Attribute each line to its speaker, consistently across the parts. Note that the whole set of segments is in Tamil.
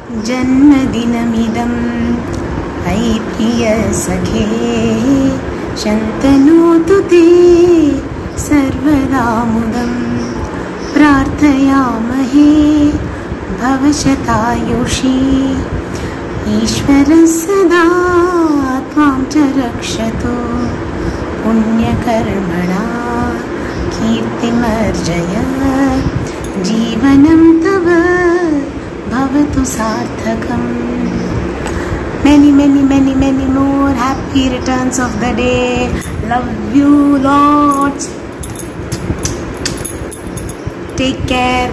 Speaker 1: जन्मदिनमिदम् अयि प्रियसखे शन्तनोतु ते सर्वदा मुदम् प्रार्थयामहे भवशतायुषी ईश्वरः सदा त्वां च रक्षतु पुण्यकर्मणा कीर्तिमर्जय जीवनं तव भवतु सार्थकम्. Many, many, many, many more happy returns of the day. Love you lots. Take care.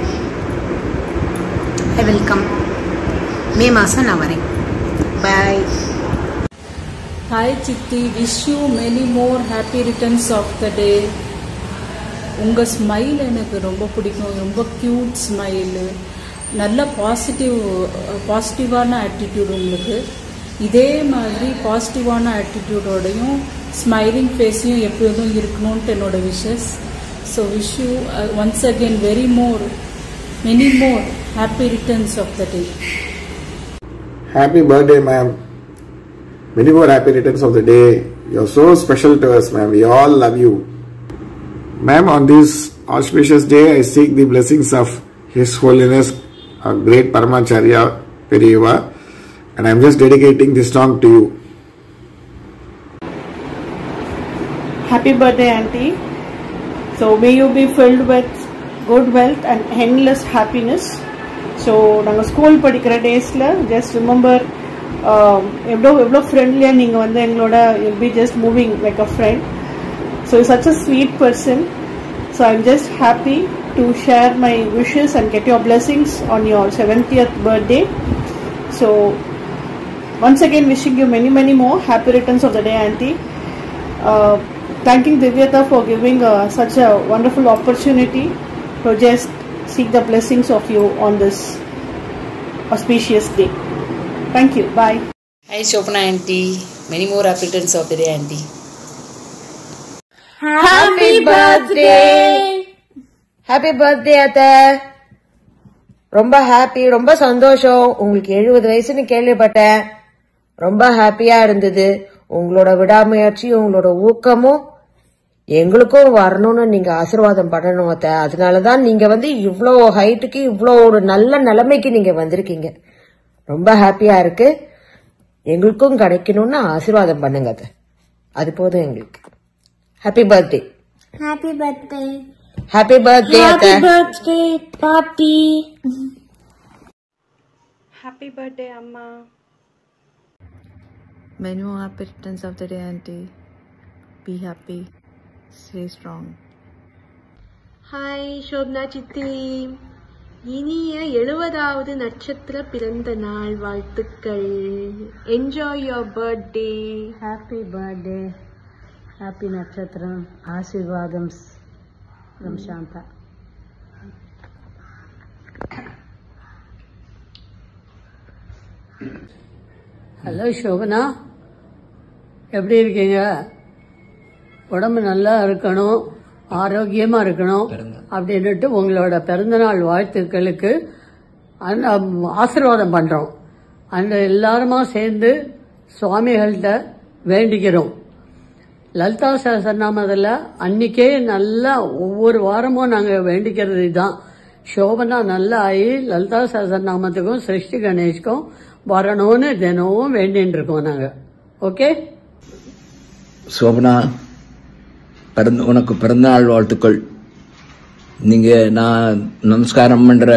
Speaker 1: I will come. May Masa Navare. Bye.
Speaker 2: Hi Chitti, wish you many more happy returns of the day. உங்கள் ஸ்மைல் எனக்கு ரொம்ப பிடிக்கும். ரொம்ப க்யூட் ஸ்மைலு, நல்ல பாசிட்டிவான ஆட்டிடியூட் உங்களுக்கு. இதே மாதிரி பாசிட்டிவான ஆட்டிடியூடோடையும் ஸ்மைலிங் ஃபேஸையும் எப்போதும் இருக்கணும்ன்ட்டு என்னோட wishes. So wish you once again many more happy returns of the day.
Speaker 3: Happy birthday, ma'am. Many more happy returns of the day. You're so special to us, ma'am. We all love you. Ma'am, on this auspicious day, I seek the blessings of His Holiness, our great Paramacharya Periyava, and I'm just dedicating this song to you.
Speaker 4: Happy birthday, Auntie. So may you be filled with good wealth and endless happiness. So நாங்கள் ஸ்கூல் படிக்கிற டேஸில் ஜஸ்ட் ரிமெம்பர் எவ்வளோ ஃப்ரெண்ட்லியாக நீங்கள் வந்து எங்களோட you'll be just moving like a friend. So you're such a sweet person. So I'm just happy to share my wishes and get your blessings on your 70th birthday. So once again wishing you many more happy returns of the day, Auntie. Thanking Divyata for giving such a wonderful opportunity to just seek the blessings of you on this auspicious day. Thank you. Bye.
Speaker 5: Hi Shobana Auntie. Many more happy returns of the day, Auntie.
Speaker 6: Happy birthday. Happy birthday அத்தை. ரொம்ப ஹாப்பி, ரொம்ப சந்தோஷம். உங்களுக்கு 70 வயசுன்னு கேள்விப்பட்டேன். ரொம்ப ஹாப்பியா இருந்தது. உங்களோட விடாமுயற்சி, உங்களோட ஊக்கமும் எங்களுக்கும் வரணும்னு நீங்க ஆசீர்வாதம் பண்ணணும் அத்தை. அதனாலதான் நீங்க வந்து இவ்வளோ ஹைட்டுக்கு, இவ்வளோ ஒரு நல்ல நிலைமைக்கு நீங்க வந்திருக்கீங்க. ரொம்ப ஹாப்பியா இருக்கு. எங்களுக்கும் கிடைக்கணும்னு ஆசீர்வாதம் பண்ணுங்க அத்தை. அது போதும் எங்களுக்கு. Happy birthday.
Speaker 7: Happy birthday.
Speaker 6: Happy birthday,
Speaker 7: Happy birthday, Papi.
Speaker 4: Happy birthday, Amma.
Speaker 8: Many more happy returns of the day, Auntie. Be happy. Stay strong.
Speaker 9: Hi, Shobna Chitti. இனிய 70வது நட்சத்திர பிறந்த நாள் வாழ்த்துக்கள். Enjoy your birthday.
Speaker 10: Happy birthday. Happy Natchatram, Ashirvadam from Shanta.
Speaker 11: Hello Shobana, எப்படி இருக்கீங்க? உடம்பு நல்லா இருக்கணும், ஆரோக்கியமா இருக்கணும் அப்படின்னுட்டு உங்களோட பிறந்தநாள் வாழ்த்துக்களுக்கு ஆசீர்வாதம் பண்றோம். அந்த எல்லாருமா சேர்ந்து சுவாமிகள்கிட்ட வேண்டிக்கிறோம். லலிதா சஹஸ்ரநாமத்தில் அன்னைக்கே நல்லா ஒவ்வொரு வாரமும் நாங்கள் வேண்டிக்கிறது தான். சோபனா நல்லா ஆகி லலிதா சஹஸ்ரநாமத்துக்கும் சிருஷ்டி கணேஷ்க்கும் வரணும்னு தினமும் வேண்டின்னு இருக்கோம் நாங்கள். ஓகே
Speaker 12: சோபனா, உனக்கு பிறந்தநாள் வாழ்த்துக்கள். நீங்கள் நான் நமஸ்காரம் பண்ணுற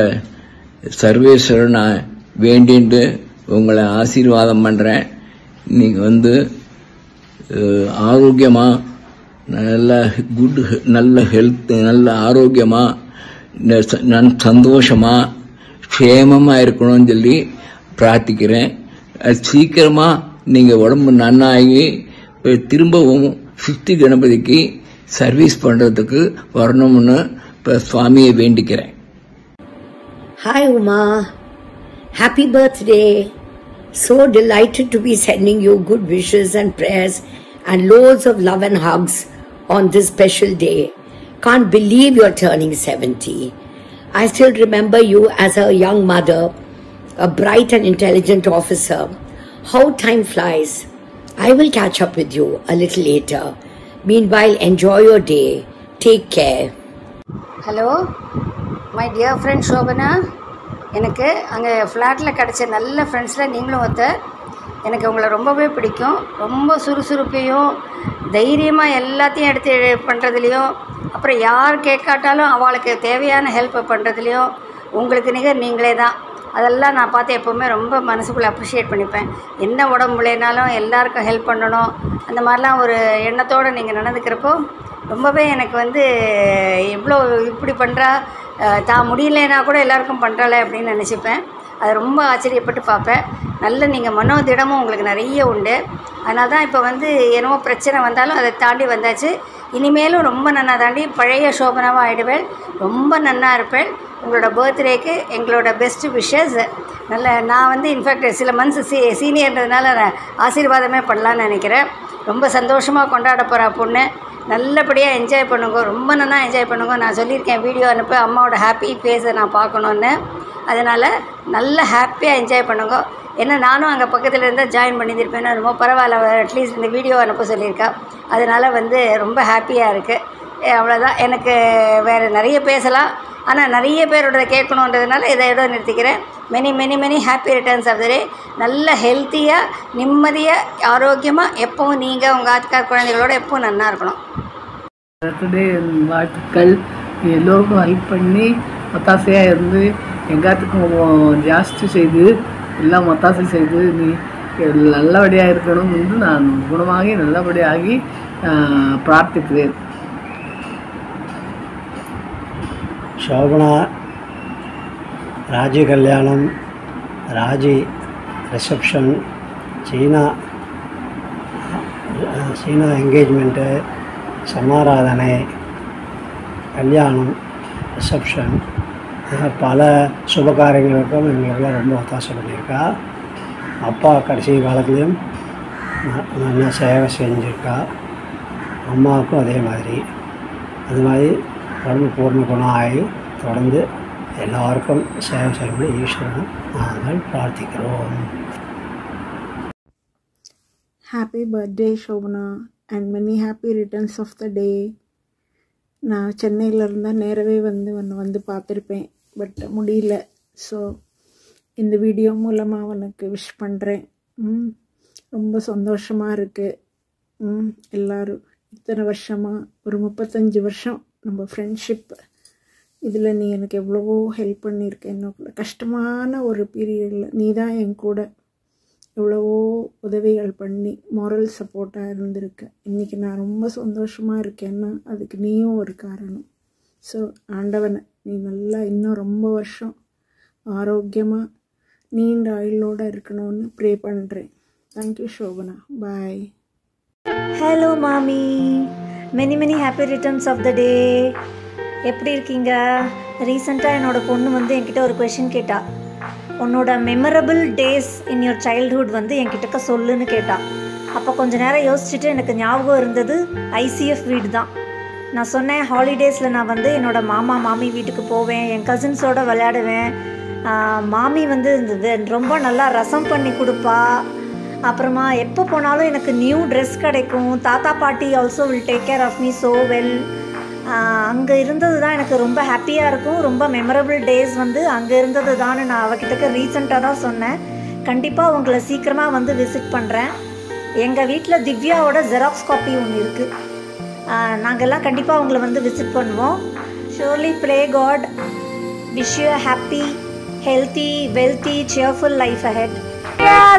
Speaker 12: சர்வேஸ்வரன் நான் வேண்டிட்டு உங்களை ஆசீர்வாதம் பண்ணுறேன். நீங்கள் வந்து ஆரோக்கியமா, நல்ல ஹெல்த், நல்ல ஆரோக்கியமா, சந்தோஷமா, க்ஷேமமா இருக்கணும்னு சொல்லி பிரார்த்திக்கிறேன். சீக்கிரமா நீங்க உடம்பு நன்னாகி திரும்பவும் சுத்தி கணபதிக்கு சர்வீஸ் பண்றதுக்கு வரணும்னு சுவாமியை வேண்டிக்கிறேன்.
Speaker 13: Hi Uma, happy birthday. So delighted to be sending you good wishes and prayers and loads of love and hugs on this special day. Can't believe you're turning 70. I still remember you as a young mother a bright and intelligent officer. How time flies. I will catch up with you a little later. Meanwhile, enjoy your day. Take care.
Speaker 14: Hello, my dear friend Shobana. எனக்கு அங்கே ஃப்ளாட்டில் கிடச்ச நல்ல ஃப்ரெண்ட்ஸில் நீங்களும் ஒருத்தர். எனக்கு உங்களை ரொம்பவே பிடிக்கும். ரொம்ப சுறுசுறுப்பையும் தைரியமாக எல்லாத்தையும் எடுத்து பண்ணுறதுலையும், அப்புறம் யார் கேட்காட்டாலும் அவளுக்கு தேவையான ஹெல்ப் பண்ணுறதுலையும் உங்களுக்கு நிகர் நீங்களே தான். அதெல்லாம் நான் பார்த்து எப்போவுமே ரொம்ப மனசுக்குள்ளே அப்ரிஷியேட் பண்ணிப்பேன். என்ன உடம்புலேனாலும் எல்லாருக்கும் ஹெல்ப் பண்ணணும், அந்த மாதிரிலாம் ஒரு எண்ணத்தோடு நீங்கள் நடந்துக்கிறப்போ ரொம்பவே எனக்கு எவ்வளோ இப்படி பண்ணுறா, தான் முடியலைன்னா கூட எல்லாருக்கும் பண்ணுறாளே அப்படின்னு நினச்சிப்பேன். அதை ரொம்ப ஆச்சரியப்பட்டு பார்ப்பேன். நல்ல நீங்கள் மனோதிடமும் உங்களுக்கு நிறைய உண்டு. அதனால தான் இப்போ என்னமோ பிரச்சனை வந்தாலும் அதை தாண்டி வந்தாச்சு. இனிமேலும் ரொம்ப நன்னா தாண்டி பழைய சோபனாவாக ஆகிடுவேன். ரொம்ப நன்னா இருப்பேன். உங்களோட பர்த்டேக்கு எங்களோட பெஸ்ட்டு விஷஸ். நல்ல நான் இன்ஃபேக்ட் சில மந்த்ஸ் சீனியர்ன்றதுனால ஆசீர்வாதமே பண்ணலான்னு நினைக்கிறேன். ரொம்ப சந்தோஷமாக கொண்டாட போகிற பொண்ணு. நல்லபடியாக என்ஜாய் பண்ணுங்க, ரொம்ப நல்லா என்ஜாய் பண்ணுங்க. நான் சொல்லியிருக்கேன் வீடியோ அனுப்ப அம்மாவோட ஹாப்பி ஃபேஸை நான் பார்க்கணுன்னு. அதனால் நல்ல ஹாப்பியாக என்ஜாய் பண்ணுங்க. ஏன்னா நானும் அங்கே பக்கத்தில் இருந்தால் ஜாயின் பண்ணியிருப்பேன். ரொம்ப பரவாயில்ல, அட்லீஸ்ட் இந்த வீடியோ அனுப்ப சொல்லியிருக்கா. அதனால் ரொம்ப ஹாப்பியாக இருக்குது. அவ்வளோதான். எனக்கு வேறு நிறைய பேசலாம், ஆனால் நிறைய பேரோட கேட்கணுன்றதுனால இதோட நிறுத்திக்கிறேன். Many many many happy returns of the day. நல்ல ஹெல்த்தியாக நிம்மதியாக ஆரோக்கியமாக எப்பவும் நீங்கள் உங்கள் ஆத்துக்கார் குழந்தைகளோட எப்பவும் நல்லா இருக்கணும்.
Speaker 15: பர்த்டே வாழ்த்துக்கள். எல்லோருக்கும் ஹெல்ப் பண்ணி ஒத்தாசையாக இருந்து எங்காத்துக்கும் ஜாஸ்தி செய்து எல்லாம் ஒத்தாசை செய்து நீ நல்லபடியாக இருக்கணும் என்று நான் குணமாகி நல்லபடியாகி பிரார்த்திக்கிறேன்.
Speaker 16: शोभना राजी कल्याणम राजी रिसेप्शन चीना एंगेजमेंट समाराधने कल्याणम रिसेप्शन पल शुभ कार्यங்களுக்கும் எங்களுக்கெல்லாம் ரொம்ப ஒத்தாசை பண்ணியிருக்கா. அப்பா கடைசி காலத்துலேயும் நல்லா சேவை செஞ்சுருக்கா. அம்மாவுக்கும் அதே மாதிரி உடம்பு பூர்ண குணம் ஆகி தொடர்ந்து எல்லாருக்கும் சேவை செய்யும்படி ஈஸ்வரன் நாங்கள் பிரார்த்திக்கிறோம்.
Speaker 4: Happy birthday Shobana and many happy returns of the day. நான் சென்னையில் இருந்தால் நேரவே வந்து பார்த்துருப்பேன், பட் முடியல. ஸோ இந்த வீடியோ மூலமாக உனக்கு விஷ் பண்ணுறேன். ரொம்ப சந்தோஷமாக இருக்குது. எல்லோரும் இத்தனை வருஷமாக ஒரு 35 வருஷம் நம்ம ஃப்ரெண்ட்ஷிப். இதில் நீ எனக்கு எவ்வளவோ ஹெல்ப் பண்ணியிருக்க. என்னோட கஷ்டமான ஒரு பீரியடில் நீ தான் என் கூட எவ்வளவோ உதவிகள் பண்ணி மாரல் சப்போர்ட்டாக இருந்திருக்க. இன்றைக்கி நான் ரொம்ப சந்தோஷமாக இருக்கேன்னா அதுக்கு நீயும் ஒரு காரணம். ஸோ ஆண்டவனை நீ நல்லா இன்னும் ரொம்ப வருஷம் ஆரோக்கியமாக நீண்ட ஆயுளோடு இருக்கணும்னு ப்ரே பண்ணுறேன். தேங்க்யூ ஷோபனா. பாய்.
Speaker 17: ஹலோ மாமி, many many happy returns of the day. எப்படி இருக்கீங்க? ரீசெண்டாக என்னோடய பொண்ணு என்கிட்ட ஒரு கொஷின் கேட்டா. உன்னோட memorable days in your childhood என்கிட்ட சொல்லுன்னு கேட்டா. அப்போ கொஞ்சம் நேரம் யோசிச்சுட்டு எனக்கு ஞாபகம் இருந்தது ஐசிஎஃப் வீடு தான். நான் சொன்னேன், ஹாலிடேஸில் நான் என்னோடய மாமா மாமி வீட்டுக்கு போவேன், என் கசின்ஸோடு விளையாடுவேன். மாமி ரொம்ப நல்லா ரசம் பண்ணி கொடுப்பா. அப்புறமா எப்போ போனாலும் எனக்கு நியூ ட்ரெஸ் கிடைக்கும். தாத்தா பாட்டி also will take care of me so well. அங்கே இருந்தது தான் எனக்கு ரொம்ப ஹாப்பியாக இருக்கும். ரொம்ப மெமரபிள் டேஸ் அங்கே இருந்தது தான். நான் அவகிட்ட ரீசெண்டாக தான் சொன்னேன், கண்டிப்பாக உங்களை சீக்கிரமாக விசிட் பண்ணுறேன். எங்கள் வீட்டில் திவ்யாவோட ஜெராக்ஸ் காப்பி ஒன்று இருக்குது. நாங்கள்லாம் கண்டிப்பாக உங்களை விசிட் பண்ணுவோம். Surely pray God wish you happy healthy wealthy cheerful life ahead.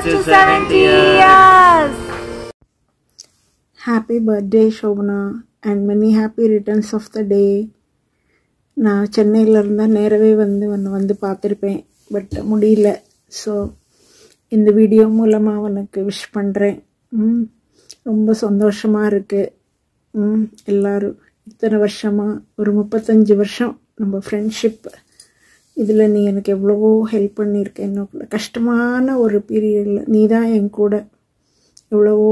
Speaker 17: To 70 years.
Speaker 4: Happy birthday Shobana and many happy returns of the day. நான் சென்னையில் இருந்தால் நேரவே வந்து பார்த்துருப்பேன், பட் முடியல. ஸோ இந்த வீடியோ மூலமாக உனக்கு விஷ் பண்ணுறேன். ரொம்ப சந்தோஷமாக இருக்குது. எல்லோரும் இத்தனை வருஷமாக ஒரு 35 வருஷம் நம்ம ஃப்ரெண்ட்ஷிப். இதில் நீ எனக்கு எவ்வளவோ ஹெல்ப் பண்ணியிருக்க. என்னோட கஷ்டமான ஒரு பீரியடில் நீ தான் என் கூட எவ்வளவோ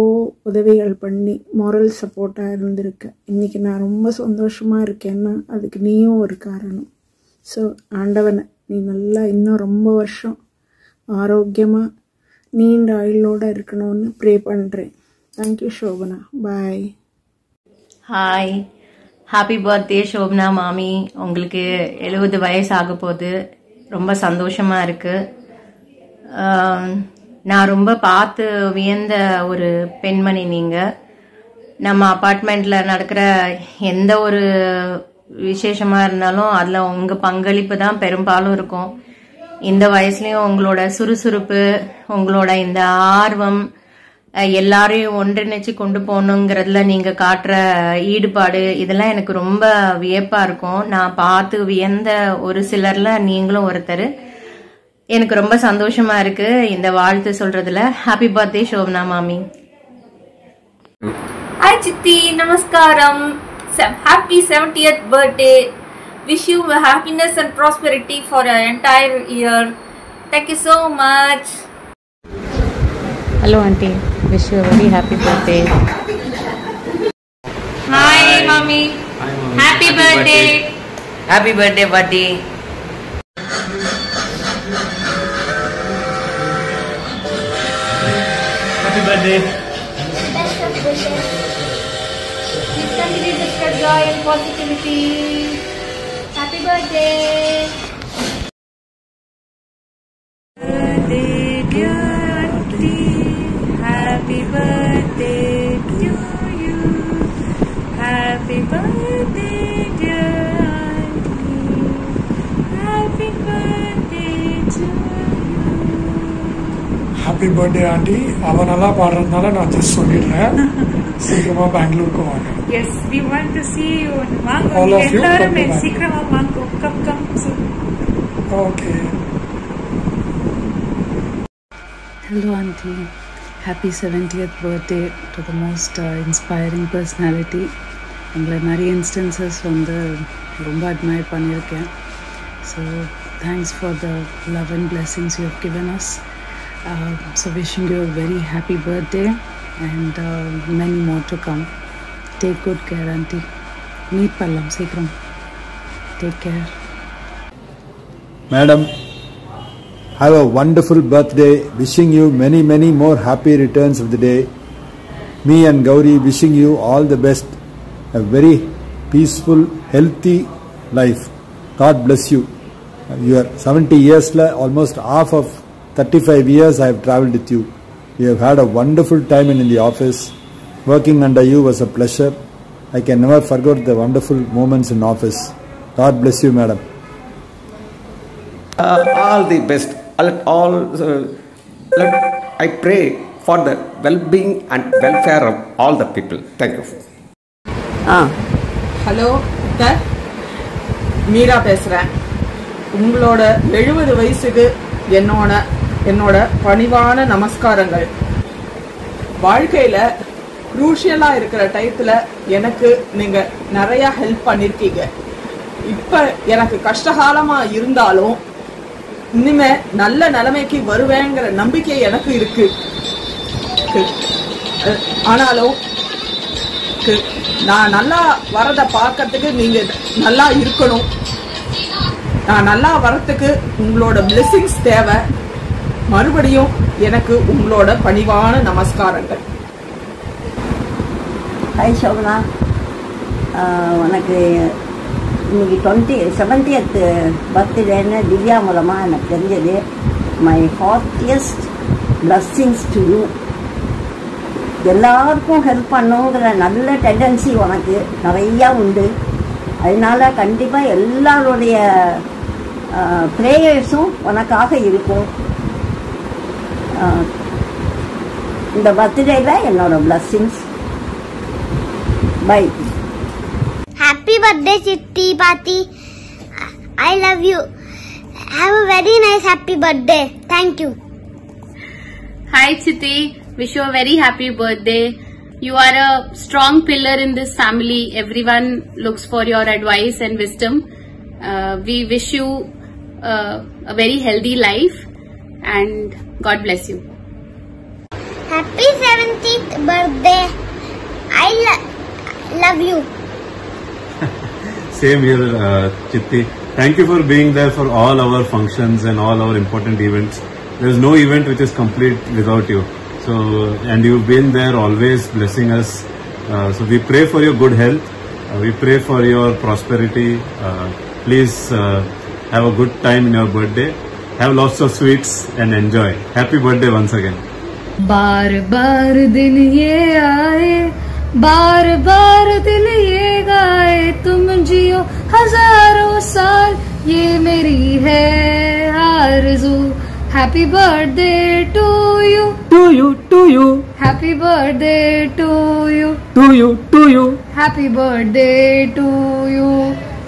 Speaker 4: உதவிகள் பண்ணி மாரல் சப்போர்ட்டாக இருந்திருக்க. இன்றைக்கி நான் ரொம்ப சந்தோஷமாக இருக்கேன்னா அதுக்கு நீயும் ஒரு காரணம். ஸோ ஆண்டவனை நீ நல்லா இன்னும் ரொம்ப வருஷம் ஆரோக்கியமாக நீண்ட ஆயுளோடு இருக்கணும்னு ப்ரே பண்ணுறேன். தேங்க்யூ ஷோபனா. பாய்.
Speaker 18: ஹாய், ஹாப்பி பர்த்டே ஷோபனா மாமி. உங்களுக்கு 70 வயசு ஆக போகுது. ரொம்ப சந்தோஷமாக இருக்குது. நான் ரொம்ப பார்த்து வியந்த ஒரு பெண்மணி நீங்கள். நம்ம அப்பார்ட்மெண்ட்டில் நடக்கிற எந்த ஒரு விசேஷமாக இருந்தாலும் அதில் உங்கள் பங்களிப்பு தான் பெரும்பாலும் இருக்கும். இந்த வயசுலேயும் உங்களோட சுறுசுறுப்பு, உங்களோட இந்த ஆர்வம், எல்லாரையும் ஒன்றிணைச்சு கொண்டு போகணுங்கிறதுல நீங்கள் காட்டுற ஈடுபாடு, இதெல்லாம் எனக்கு ரொம்ப வியப்பாக இருக்கும். நான் பார்த்து வியந்த ஒரு சிலரில் நீங்களும் ஒருத்தர். எனக்கு ரொம்ப சந்தோஷமா இருக்கு இந்த வாழ்த்து சொல்றதுல. ஹாப்பி பர்த்டே ஷோபனா மாமி.
Speaker 19: Hi Chitti, Namaskaram. Happy 70th birthday. Wish you happiness and prosperity for your entire year. Thank you so much.
Speaker 8: Hello auntie, wish you a very happy birthday.
Speaker 19: Hi mommy.
Speaker 20: Hi mommy.
Speaker 19: Happy birthday.
Speaker 18: Happy birthday buddy.
Speaker 20: Happy birthday.
Speaker 19: Best of wishes. Please continue to spread joy and positivity. Happy birthday.
Speaker 1: Birthday dear auntie, happy birthday to you. Happy birthday dear auntie, happy birthday to you.
Speaker 21: Happy birthday aunty. அவன் நல்லா பாடுறதுனால நான் ஜஸ்ட் சொல்லிடுறேன், சீக்கிரமா பெங்களூருக்கு வாங்க.
Speaker 1: Yes, we want to see you. வாங்க,
Speaker 21: All of you
Speaker 1: எல்லாரும்
Speaker 21: come to
Speaker 1: சீக்கிரமா வாங்க. Come soon.
Speaker 21: Okay.
Speaker 2: Hello auntie, happy 70th birthday to the most inspiring personality. உங்களை நிறைய இன்ஸ்டன்சஸ் வந்து ரொம்ப அட்மையர் பண்ணியிருக்கேன். So thanks for the love and blessings you have given us. So wishing you a very happy birthday and many more to come. Take good care auntie. Meet பண்ணலாம் சீக்கிரம். Take care.
Speaker 22: Madam, have a wonderful birthday. Wishing you many, many more happy returns of the day. Me and Gauri wishing you all the best. A very peaceful, healthy life. God bless you. You are 70 years, almost half of 35 years I have travelled with you. We have had a wonderful time in the office. Working under you was a pleasure. I can never forget the wonderful moments in office. God bless you, madam.
Speaker 23: All the best. I pray for the well-being and welfare of all the people. Thank you.
Speaker 24: Hello sir, Meera பேசுகிறேன். உங்களோட 70 வயசுக்கு என்னோட பணிவான நமஸ்காரங்கள். வாழ்க்கையில் குரூஷியலாக இருக்கிற டயத்தில் எனக்கு நீங்கள் நிறையா ஹெல்ப் பண்ணியிருக்கீங்க. இப்போ எனக்கு கஷ்டகாலமாக இருந்தாலும் இனிமே நல்ல நிலைமைக்கு வருவேங்கிற நம்பிக்கை எனக்கு இருக்கு. ஆனாலும் நான் நல்லா வரதை பார்க்கறதுக்கு நீங்க நல்லா இருக்கணும். நான் நல்லா வரத்துக்கு உங்களோட பிளெஸிங்ஸ் தேவை. மறுபடியும் எனக்கு உங்களோட பணிவான நமஸ்காரங்கள்.
Speaker 25: ஹாய் சோபனா, உனக்கு இன்னைக்கு 70th பர்த்டேன்னு திவ்யா மூலமாக எனக்கு தெரிஞ்சது. My heartiest blessings to you. எல்லாருக்கும் ஹெல்ப் பண்ணுங்கிற நல்ல டெண்டன்சி உனக்கு நிறையா உண்டு. அதனால கண்டிப்பாக எல்லாருடைய ப்ரேயர்ஸும் உனக்காக இருக்கும். இந்த பர்த்டேல என்னோட blessings. Bye.
Speaker 7: Happy birthday Chitti Pati. I love you. Have a very nice happy birthday. Thank you.
Speaker 26: Hi Chitti, wish you a very happy birthday. You are a strong pillar in this family. Everyone looks for your advice and wisdom. We wish you a very healthy life and God bless you.
Speaker 7: Happy 70th birthday. I love you.
Speaker 27: Same here, Chitti. Thank you for being there for all our functions and all our important events.
Speaker 3: there's no event which is complete without you. So, and you've been there always blessing us. So we pray for your good health. We pray for your prosperity. Please have a good time in your birthday. Have lots of sweets and enjoy. Happy birthday once again.
Speaker 5: बार बार दिन ये आए, बार बार दिल ये गाए, तुम जियो हजारों साल, ये मेरी है आरज़ू. Happy birthday to you.
Speaker 6: To you, to you.
Speaker 5: Happy birthday to you.
Speaker 6: To you, to you.
Speaker 5: Happy birthday to you.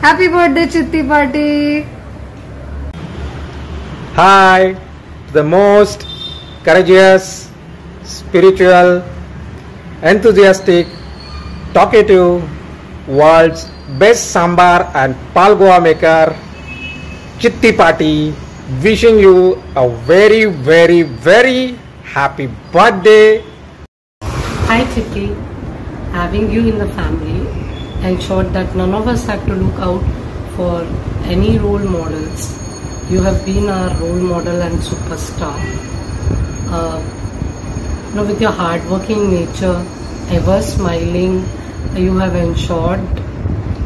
Speaker 5: Happy birthday Chitti Party.
Speaker 9: Hi, the most courageous, spiritual, enthusiastic, talkative, world's best sambar and palgoa maker, Chitti Party, wishing you a very, very, very happy birthday.
Speaker 10: Hi Chitti, having you in the family ensured that none of us had to look out for any role models. You have been our role model and superstar. With your hardworking nature, ever smiling, you have ensured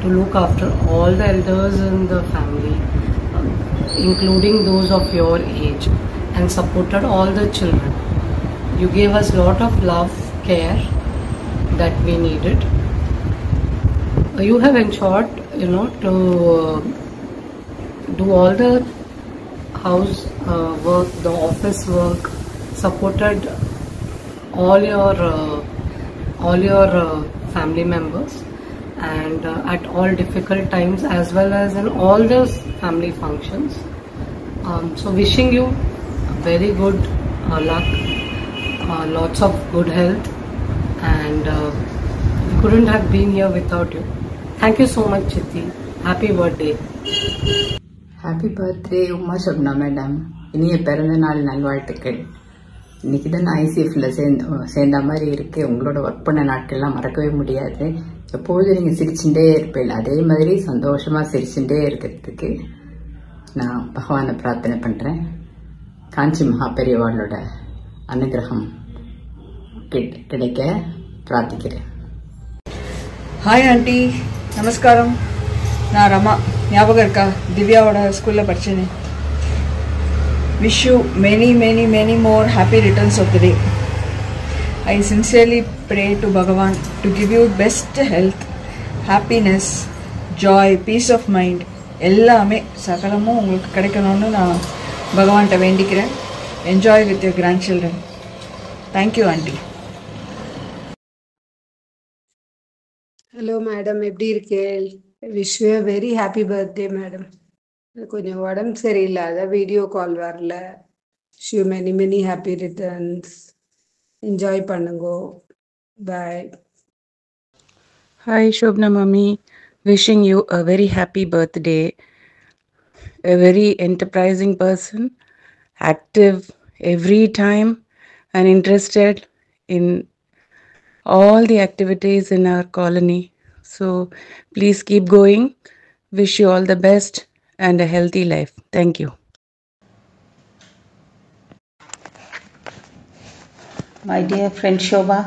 Speaker 10: to look after all the elders in the family, including those of your age, and supported all the children. You gave us a lot of love, care that we needed. You have ensured, to do all the house work, the office work, supported all your family members, and at all difficult times, as well as in all those family functions. So wishing you very good luck, lots of good health, and we couldn't have been here without you. Thank you so much, Chitti. Happy birthday.
Speaker 20: Happy birthday Uma Shabna madam. இனிய பிறந்த நாள் நல்வாழ்த்துக்கள். இன்னைக்கு தான் நான் ஐசிஎஃப்ல சேர்ந்த மாதிரி இருக்கு. உங்களோட ஒர்க் பண்ண நாட்கள்லாம் மறக்கவே முடியாது. எப்போதும் நீங்கள் சிரிச்சுட்டே இருப்பீங்க. அதே மாதிரி சந்தோஷமா சிரிச்சுட்டே இருக்கிறதுக்கு நான் பகவானை பிரார்த்தனை பண்றேன். காஞ்சி மகா பெரியவாளோட அனுகிரகம் கிடைக்க பிரார்த்திக்கிறேன்.
Speaker 27: ஹாய் ஆண்டி, நமஸ்காரம். நான் ரமா, ஞாபகம் இருக்கா? திவ்யாவோட ஸ்கூலில் படித்தேனே. Wish you many many many more happy returns of the day. I sincerely pray to Bhagavan to give you best health, happiness, joy, peace of mind எல்லாமே சகலமும் உங்களுக்கு கிடைக்கணும்னு நான் பகவான்கிட்ட வேண்டிக்கிறேன். Enjoy with your grandchildren. Thank you aunty.
Speaker 28: Hello madam, எப்படி இருக்கேள்? Wish you very happy birthday madam. கொஞ்சம் உடம்பு சரியில்லை, அதான் வீடியோ கால் வரல. Wish you many many happy returns. Enjoy பண்ணுங்கோ. பாய்.
Speaker 29: Hi Shobna Mummy, wishing you a very happy birthday. A very enterprising person, active every time and interested in all the activities in our colony. So please keep going. Wish you all the best and a healthy life. Thank you.
Speaker 30: My dear friend Shobha,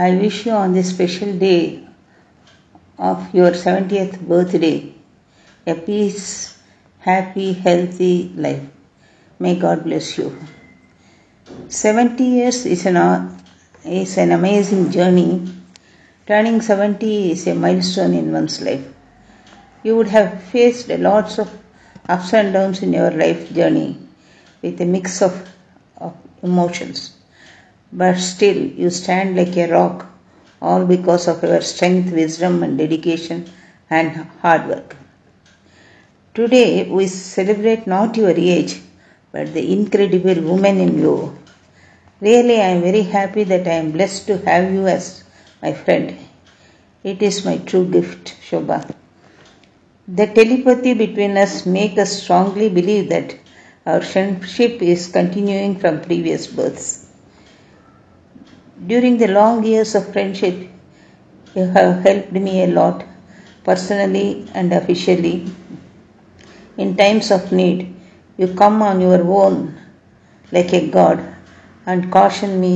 Speaker 30: I wish you on this special day of your 70th birthday a peace, happy, healthy life. May God bless you. 70 years is an amazing journey. Turning 70 is a milestone in one's life. You would have faced lots of ups and downs in your life journey with a mix of emotions. But still, you stand like a rock, all because of your strength, wisdom, and dedication and hard work. Today, we celebrate not your age, but the incredible woman in you. Really, I am very happy that I am blessed to have you as my friend. It is my true gift, Shobha. The telepathy between us makes us strongly believe that our friendship is continuing from previous births. During the long years of friendship, you have helped me a lot, personally and officially. In times of need, you come on your own like a God and caution me,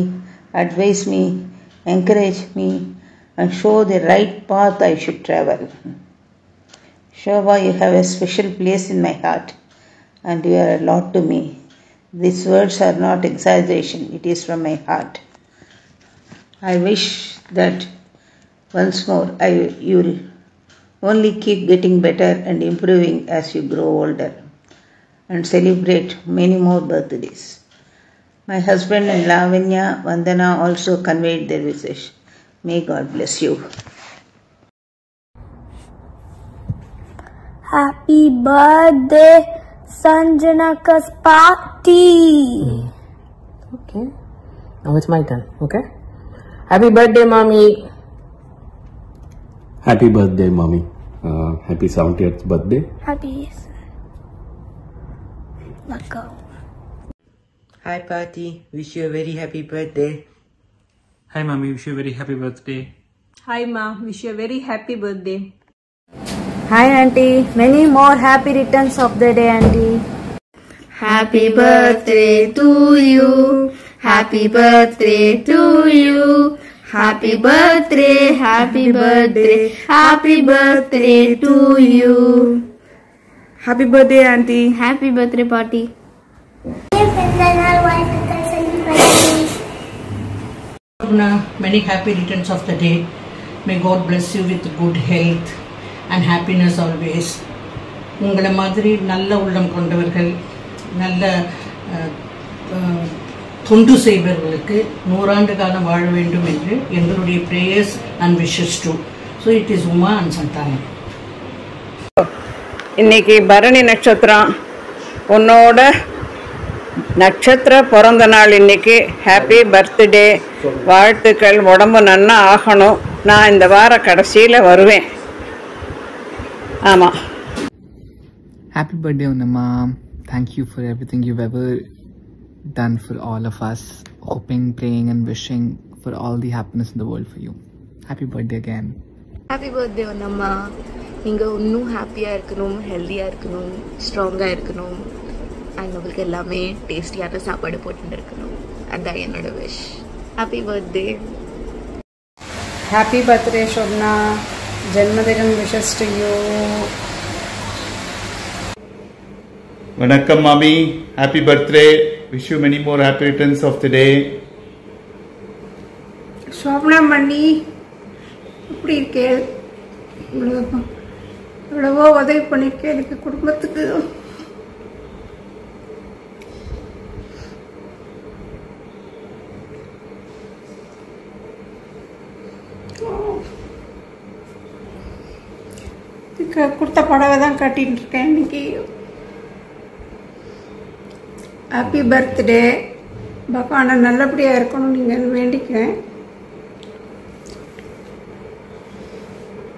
Speaker 30: advise me, encourage me, and show the right path I should travel. Shobha, you have a special place in my heart, and you are a lot to me. These words are not exaggeration, it is from my heart. I wish that once more you will only keep getting better and improving as you grow older and celebrate many more birthdays. My husband and Lavanya, Vandana also conveyed their wishes. May God bless you.
Speaker 7: Happy birthday, Sanjanaka's party.
Speaker 4: Okay. Now it's my turn, okay? Happy birthday, mommy.
Speaker 8: Happy birthday, mommy. Happy 70th birthday.
Speaker 7: Happy. Let go.
Speaker 11: Hi, Party. Wish you a very happy birthday.
Speaker 12: Hi, mommy. Wish you a very happy birthday.
Speaker 13: Hi, ma. Wish you a very happy birthday.
Speaker 25: Hi, Auntie. Many more happy returns of the day, Auntie.
Speaker 14: Happy birthday to you. Happy birthday to you. Happy birthday, happy birthday, happy birthday to you.
Speaker 13: Happy birthday, Auntie.
Speaker 14: Happy birthday, Party.
Speaker 10: Many happy returns of the day. May God bless you with good health and happiness always. உங்களை மாதிரி நல்ல உள்ளம் கொண்டவர்கள், நல்ல தொண்டு செய்பவர்களுக்கு 100 ஆண்டு காலம் வாழ வேண்டும் என்று எங்களுடைய prayers and wishes too. So it is Uma and Santanam.
Speaker 27: இன்னைக்கு பரணி நட்சத்திரம், உன்னோட நட்சத்திர பிறந்த நாள் இன்னைக்கு. ஹாப்பி பர்த்டே, வாழ்த்துக்கள். உடம்பு நன்னா ஆகணும். நான் இந்த வார கடைசியில் வருவேன். ஆமாம்.
Speaker 15: Happy birthday, Unama. Thank you for everything you've ever done for all of us. Hoping, praying and wishing for all the happiness in the world for you. Happy birthday again.
Speaker 16: Happy birthday, Unama. நீங்கள் இன்னும் ஹாப்பியாக இருக்கணும், ஹெல்த்தியாக இருக்கணும், ஸ்ட்ராங்காக இருக்கணும், அண்ட் உங்களுக்கு எல்லாமே டேஸ்டியான சாப்பாடு போட்டு இருக்கணும். அதுதான் என்னோட wish. Happy birthday.
Speaker 27: Happy birthday Shobana. ஜென்மதினம் wishes to you.
Speaker 17: Vanakkam, Mami. Happy birthday. Wish you many more happy returns of the day.
Speaker 13: Shobana Mani, எப்படி இருக்கே? எவ்வளவோ உதவி பண்ணியிருக்கேன் எனக்கு குடும்பத்துக்கு. கொடுத்த புடவை தான் கட்டிட்டு இருக்கேன் இன்னைக்கு. Happy birthday. பகவானை நல்லபடியாக இருக்கணும் நீங்கள் வேண்டிக்கிறேன்.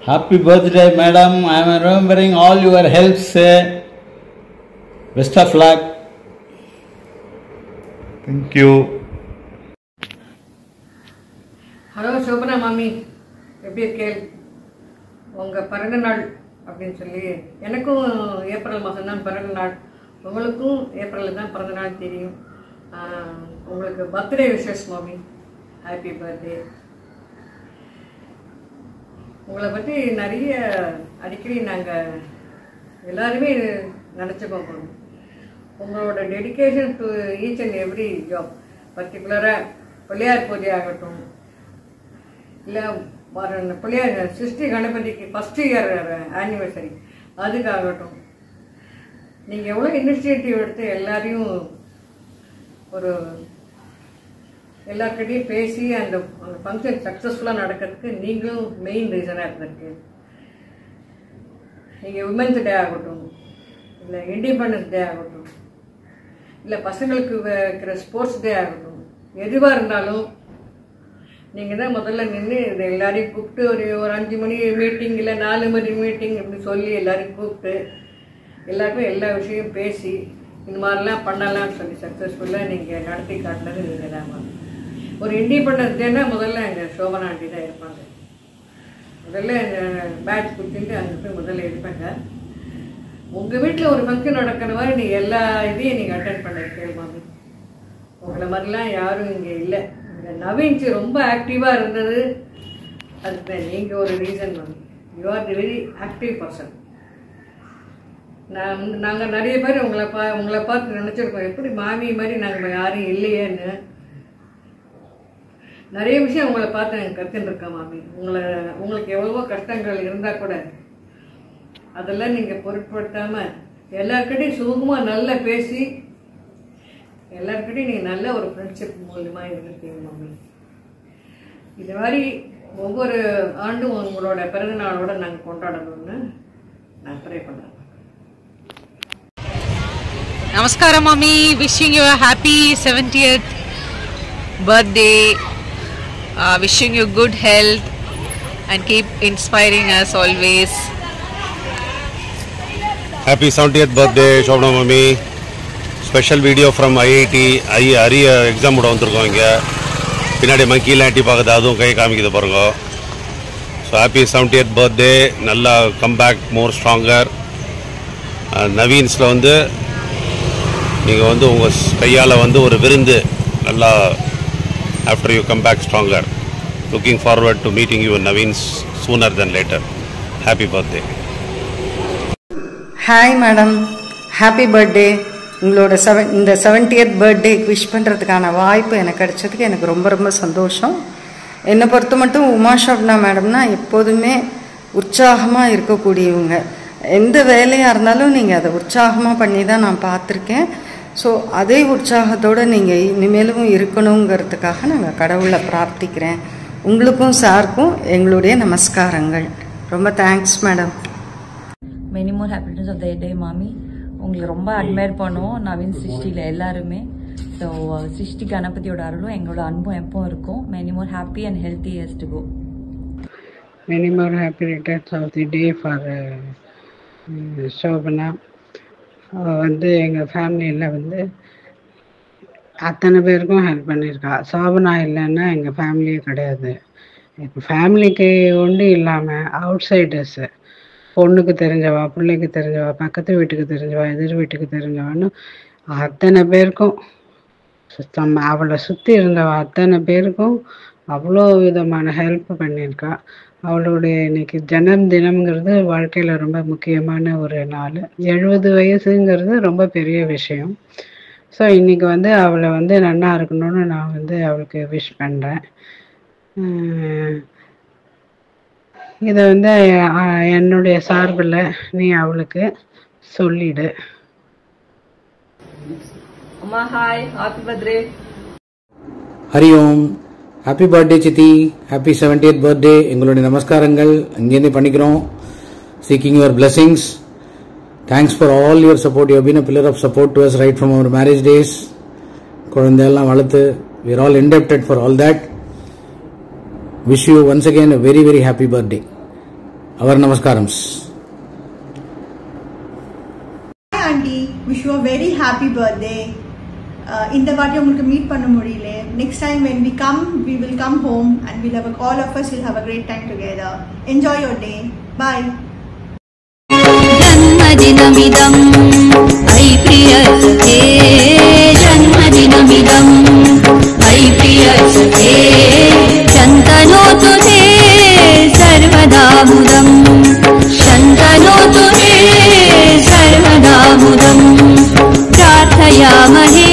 Speaker 18: Happy birthday, madam. I am remembering all your helps. Best of luck.
Speaker 17: Thank you.
Speaker 10: Hello Shobana மாமி, எப்படி இருக்கே? உங்கள் பிறந்த நாள் அப்படின்னு சொல்லி, எனக்கும் ஏப்ரல் மாதம் தான் பிறந்த நாள், உங்களுக்கும் ஏப்ரலில் தான் பிறந்த நாள் தெரியும். உங்களுக்கு பர்த்டே விஷஸ் மாமி. Happy birthday. உங்களை பற்றி நிறைய அடிக்கடி நாங்கள் எல்லாருமே நினச்சிப்போம். உங்களோட dedication to each and every job, பர்டிகுலராக பிள்ளையார் பூஜை ஆகட்டும், இல்லை பிள்ளையார் சிருஷ்டி கணபதிக்கு ஃபஸ்ட் இயர் ஆனிவர்சரி அதுக்காகட்டும், நீங்கள் எவ்வளோ இனிஷியேட்டிவ் எடுத்து எல்லாரையும் ஒரு எல்லாருக்கிட்டையும் பேசி அந்த ஃபங்க்ஷன் சக்ஸஸ்ஃபுல்லாக நடக்கிறதுக்கு நீங்களும் மெயின் ரீசனாக இருந்திருக்கு. நீங்கள் விமென்ஸ் டே ஆகட்டும், இல்லை இண்டிபெண்டன்ஸ் டே ஆகட்டும், இல்லை பசங்களுக்கு வைக்கிற ஸ்போர்ட்ஸ் டே ஆகட்டும், எதுவாக இருந்தாலும் நீங்கள் தான் முதல்ல நின்று இதை எல்லாரையும் கூப்பிட்டு ஒரு 5 மணி மீட்டிங் இல்லை 4 மணி மீட்டிங் இப்படி சொல்லி எல்லாரையும் கூப்பிட்டு எல்லாருக்கும் எல்லா விஷயம் பேசி இந்த மாதிரிலாம் பண்ணலாம்னு சொல்லி சக்ஸஸ்ஃபுல்லாக நீங்கள் நடத்தி காட்டினது நீங்கள் தான். ஒரு இண்டிபெண்டன்ஸ் டேன்னா முதல்ல எங்கள் சோபனா ஆண்டி தான் இருப்பாங்க. முதல்ல பேட்ச் கொடுத்துட்டு அங்கே போய் முதல்ல இருப்பாங்க. உங்கள் வீட்டில் ஒரு ஃபங்க்ஷன் நடக்கிற மாதிரி நீங்கள் எல்லா இதையும் நீங்கள் அட்டென்ட் பண்ணிருக்கீங்க மாமி.
Speaker 1: உங்களை மாதிரிலாம் யாரும் இங்கே இல்லை. இந்த நவீன்ஸ் ரொம்ப ஆக்டிவாக இருந்தது, அதுக்கு நீங்கள் ஒரு reason ma'am. You are the very active person. நாங்கள் நிறைய பேர் உங்களை பார்த்து நினச்சிருக்கோம், எப்படி மாமி மாதிரி நாங்கள் யாரும் இல்லையேன்னு. நிறைய விஷயம் உங்களை பார்த்து எனக்கு கற்றுருக்கேன் மாமி. உங்களுக்கு எவ்வளவோ கஷ்டங்கள் இருந்தால் கூட அதெல்லாம் நீங்கள் பொருட்படுத்தாமல் எல்லாருக்கிட்டையும் சுகமாக நல்லா பேசி எல்லாருக்கிட்டையும் நீங்கள் நல்ல ஒரு ஃப்ரெண்ட்ஷிப் மூலமாக இருந்திருக்கீங்க மாமி. இது மாதிரி ஒவ்வொரு ஆண்டும் உங்களோட பிறந்த நாளோட நாங்கள் கொண்டாடணும்னு நான் ட்ரை பண்ணுறேன்.
Speaker 2: Namaskaram mommy, wishing you a happy 70th birthday, wishing you good health and keep inspiring us always.
Speaker 3: Happy 70th birthday Shobna mommy. Special video from IIT அரிய எக்ஸாம் கூட வந்திருக்கோம். இங்கே பின்னாடி மங்கிலாம் எட்டி பார்க்குது, அதுவும் கை காமிக்குது பாருங்க. So happy 70th birthday. நல்லா கம்பேக் மோர் ஸ்ட்ராங்கர். நவீன்ஸில் வந்து நீங்கள் வந்து உங்கள் கையால் வந்து ஒரு விருந்து நல்லா after you come back stronger. Looking forward to meeting you Naveen's sooner then later. Happy birthday.
Speaker 27: Hi madam, happy birthday. உங்களோட இந்த 70th பர்த்டே விஷ் பண்ணுறதுக்கான வாய்ப்பு எனக்கு கிடைச்சதுக்கு எனக்கு ரொம்ப ரொம்ப சந்தோஷம். என்னை பொறுத்த மட்டும் உமா ஷோபனா மேடம்னா எப்போதுமே உற்சாகமாக இருக்கக்கூடியவங்க. எந்த வேலையாக இருந்தாலும் நீங்கள் அதை உற்சாகமாக பண்ணி தான் நான் பார்த்துருக்கேன். ஸோ அதே உற்சாகத்தோடு நீங்கள் இனிமேலும் இருக்கணுங்கிறதுக்காக நாங்கள் கடவுளை பிரார்த்திக்கிறேன். உங்களுக்கும் சாருக்கும் எங்களுடைய நமஸ்காரங்கள். ரொம்ப thanks madam.
Speaker 6: Many more happiness of the day மாமி. உங்களை ரொம்ப அட்மையர் பண்ணுவோம் நவீன் சிருஷ்டியில் எல்லாருமே. ஸோ சிருஷ்டி கணபதியோட அருளும் எங்களோட அன்பும் எப்பவும் இருக்கும். Many more happy and healthy years to go.
Speaker 28: Many more happy returns of the day for Shobana. வந்து எங்கள் ஃபேமிலியில் வந்து அத்தனை பேருக்கும் ஹெல்ப் பண்ணியிருக்கா. சோபனா இல்லைன்னா எங்கள் ஃபேமிலியே கிடையாது. இப்போ ஃபேமிலிக்கு ஒன்று இல்லாமல் அவுட் சைடர்ஸு, பொண்ணுக்கு தெரிஞ்சவா, பிள்ளைக்கு தெரிஞ்சவா, பக்கத்து வீட்டுக்கு தெரிஞ்சவா, எதிர் வீட்டுக்கு தெரிஞ்சவான்னு அத்தனை பேருக்கும் அவளை சுற்றி இருந்தவா அத்தனை பேருக்கும் அவ்வளோ விதமான ஹெல்ப் பண்ணியிருக்கா. அவளுடைய இன்னைக்கு ஜன்மதினம்ங்கிறது வாழ்க்கையில் ரொம்ப முக்கியமான ஒரு நாள். 70 வயசுங்கிறது ரொம்ப பெரிய விஷயம். ஸோ இன்றைக்கி வந்து அவளை வந்து நன்னா இருக்கணும்னு நான் வந்து அவளுக்கு விஷ் பண்ணுறேன். இதை வந்து என்னுடைய சார்பில் நீ அவளுக்கு சொல்லிடு.
Speaker 27: அம்மா hi, happy birthday.
Speaker 19: Hari Om. Happy birthday சித்தி. Happy 70th birthday. எங்களுடைய நமஸ்காரங்கள் இங்கேருந்து பண்ணிக்கிறோம். Seeking your blessings. Thanks for all your support. You have been a pillar of support to us right from our marriage days. குழந்தையெல்லாம் வளர்த்து we are all indebted for all that. Wish you once again a very very happy birthday. Our namaskarams.
Speaker 21: Hi aunty, wish you a very happy birthday. இந்த வாட்டி உங்களுக்கு மீட் பண்ண முடியல. Next time when we come, we will come home and we'll have all of us will have a great time together. Enjoy your day. Bye.
Speaker 22: जन्मदिनमिदं ऐ प्रियसखे, जन्मदिनमिदं ऐ प्रियसखे, शन्तनोतु ते सर्वदा मुदं, शन्तनोतु ते सर्वदा मुदं. प्रार्थयामहे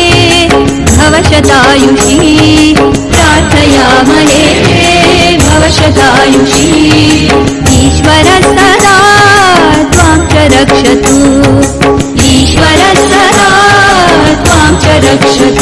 Speaker 22: भवशतायुषी, प्रार्थयामहे भवशतायुषी. ईश्वरः सदा त्वां च रक्षतु, ईश्वरः सदा त्वां च रक्षतु.